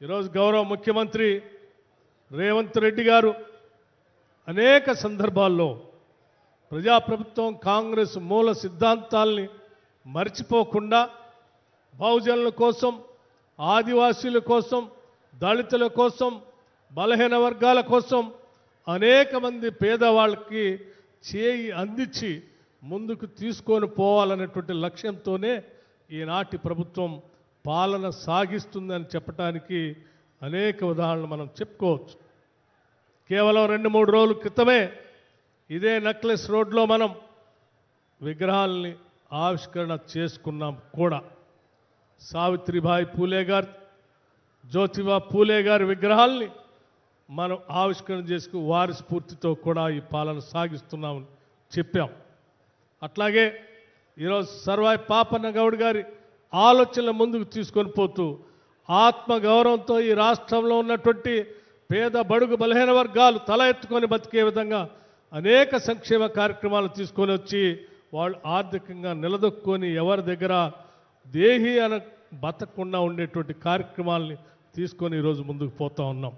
ఈరోజు గౌరవ ముఖ్యమంత్రి రేవంత్ రెడ్డి గారు అనేక సందర్భాల్లో ప్రజాప్రభుత్వం కాంగ్రెస్ మూల సిద్ధాంతాల్ని మర్చిపోకుండా బహుజనుల కోసం, ఆదివాసీల కోసం, దళితుల కోసం, బలహీన వర్గాల కోసం అనేక మంది పేదవాళ్ళకి చేయి అందించి ముందుకు తీసుకొని పోవాలనేటువంటి లక్ష్యంతోనే ఈనాటి ప్రభుత్వం పాలన సాగిస్తుందని చెప్పడానికి అనేక ఉదాహరణలు మనం చెప్పుకోవచ్చు. కేవలం 2-3 రోజుల క్రితమే ఇదే నెక్లెస్ రోడ్లో మనం విగ్రహాలని ఆవిష్కరణ చేసుకున్నాం కూడా. సావిత్రిబాయి పూలే గారు, జ్యోతిబా పూలే గారి విగ్రహాల్ని మనం ఆవిష్కరణ చేసుకు వారి స్ఫూర్తితో కూడా ఈ పాలన సాగిస్తున్నామని చెప్పాం. అట్లాగే ఈరోజు సర్వాయి పాపన్న గౌడ్ గారి ఆలోచనల ముందుకు తీసుకొని పోతూ ఆత్మగౌరవంతో ఈ రాష్ట్రంలో ఉన్నటువంటి పేద బడుగు బలహీన వర్గాలు తల ఎత్తుకొని బతికే విధంగా అనేక సంక్షేమ కార్యక్రమాలు తీసుకొని వచ్చి వాళ్ళు ఆర్థికంగా నిలదొక్కుని ఎవరి దగ్గర దేహి అన బతకకుండా ఉండేటువంటి కార్యక్రమాలని తీసుకొని ఈరోజు ముందుకు పోతూ ఉన్నాం.